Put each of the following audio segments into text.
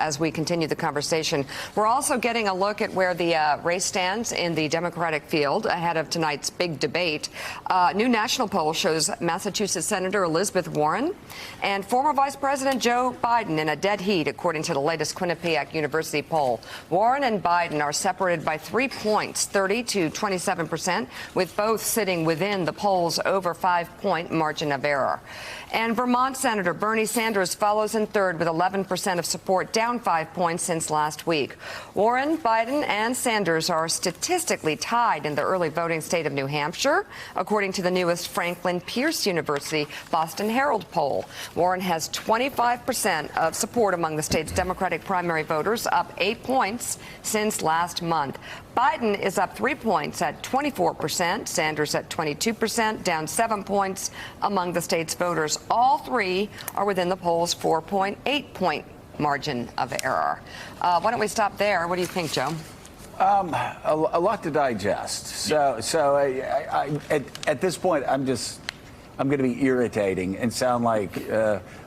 as we continue the conversation. We're also getting a look at where the race stands in the Democratic field ahead of tonight's big debate. New national poll shows Massachusetts Senator Elizabeth Warren and former Vice President Joe Biden in a dead heat, according to the latest Quinnipiac University poll. Warren and Biden are separated by 3 points, 30 to 27%, with both sitting within the poll's over 5-point margin of error. And Vermont Senator Bernie Sanders follows in third with 11% of support, down 5 points since last week. Warren, Biden, and Sanders are statistically tied in the early voting state of New Hampshire, according to the newest Franklin Pierce University Boston Herald poll. Warren has 25% of support among the state's Democratic primary voters, up 8 points since last month. Biden is up 3 points at 24%, Sanders at 22%, down 7 points among the state's voters. All three are within the poll's 4.8-point margin of error. Why don't we stop there? What do you think, Joe? A lot to digest. So at this point, I'm going to be irritating and sound like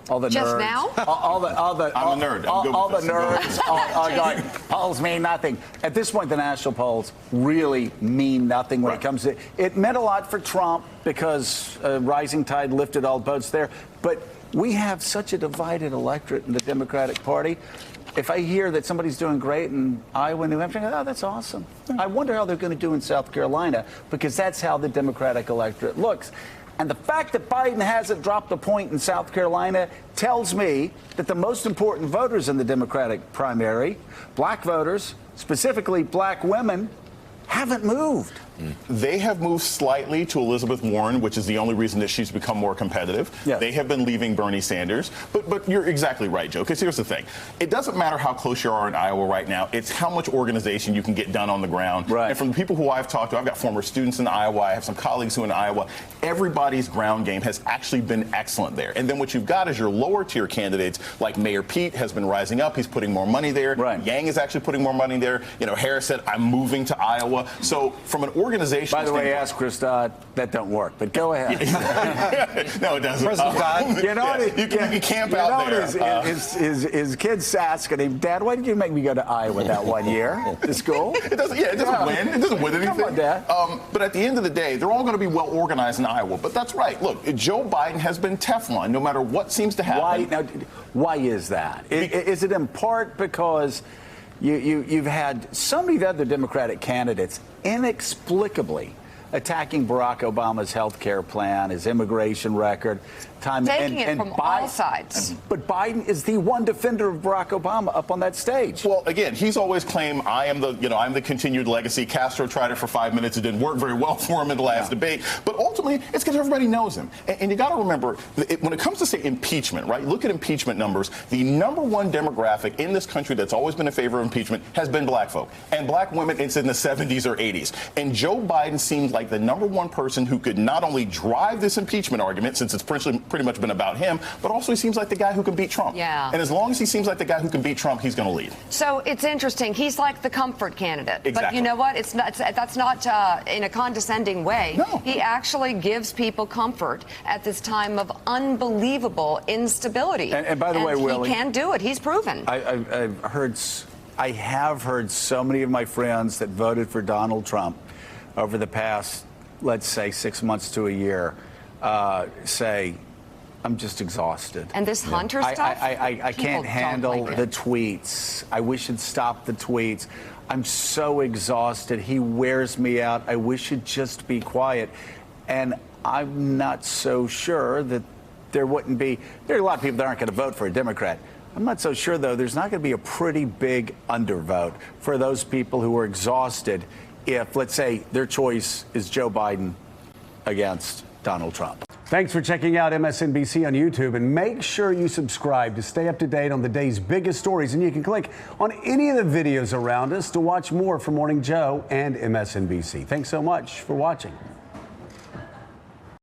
all the just nerds. Now? All the nerd. All the nerds are going, polls mean nothing. At this point, the national polls really mean nothing when it comes to it. Meant a lot for Trump because rising tide lifted all boats there. But we have such a divided electorate in the Democratic Party. If I hear that somebody's doing great in Iowa, New Hampshire, I go, oh, that's awesome. I wonder how they're going to do in South Carolina, because that's how the Democratic electorate looks. And the fact that Biden hasn't dropped a point in South Carolina tells me that the most important voters in the Democratic primary, black voters, specifically black women, haven't moved. They have moved slightly to Elizabeth Warren, which is the only reason that she's become more competitive. Yes. They have been leaving Bernie Sanders. But you're exactly right, Joe, because here's the thing. It doesn't matter how close you are in Iowa right now. It's how much organization you can get done on the ground. Right. And from the people who I've talked to, I've got former students in Iowa. I have some colleagues who are in Iowa. Everybody's ground game has actually been excellent there. And then what you've got is your lower tier candidates, like Mayor Pete has been rising up. He's putting more money there. Right. Yang is actually putting more money there. You know, Harris said, I'm moving to Iowa. So from an organization. By the way, ask Chris Dodd. That don't work. But go ahead. No, it doesn't. President Dodd, you know what? You camp out there. His kids asking him, Dad, why did you make me go to Iowa that 1 year to school? It doesn't win. It doesn't win anything. Come on, Dad. But at the end of the day, they're all going to be well organized in Iowa. But that's right. Look, Joe Biden has been Teflon, no matter what seems to happen. Why is that? Is it in part because you've had so many other Democratic candidates inexplicably attacking Barack Obama's health care plan, his immigration record, taking it from all sides. But Biden is the one defender of Barack Obama up on that stage. Well, again, he's always claimed I'm the continued legacy. Castro tried it for 5 minutes. It didn't work very well for him in the last debate. But ultimately, it's because everybody knows him. And you got to remember, when it comes to, say, impeachment, right? Look at impeachment numbers. The number one demographic in this country that's always been in favor of impeachment has been black folk. And black women, it's in the 70s or 80s. And Joe Biden seems like the number one person who could not only drive this impeachment argument, since it's pretty much been about him, but also he seems like the guy who can beat Trump. Yeah. And as long as he seems like the guy who can beat Trump, he's going to lead. So it's interesting. He's like the comfort candidate. Exactly. But you know what? That's not in a condescending way. No. He actually gives people comfort at this time of unbelievable instability. And by the way, Willie, he can do it. He's proven. I have heard so many of my friends that voted for Donald Trump over the past, let's say, 6 months to a year, say, I'm just exhausted. And this Hunter stuff? I can't handle the tweets. I wish he'd stop the tweets. I'm so exhausted. He wears me out. I wish he'd just be quiet. And I'm not so sure that there wouldn't be. There are a lot of people that aren't going to vote for a Democrat. I'm not so sure, though, there's not going to be a pretty big undervote for those people who are exhausted if, let's say, their choice is Joe Biden against Donald Trump. Thanks for checking out MSNBC on YouTube, and make sure you subscribe to stay up to date on the day's biggest stories. And you can click on any of the videos around us to watch more from Morning Joe and MSNBC. Thanks so much for watching.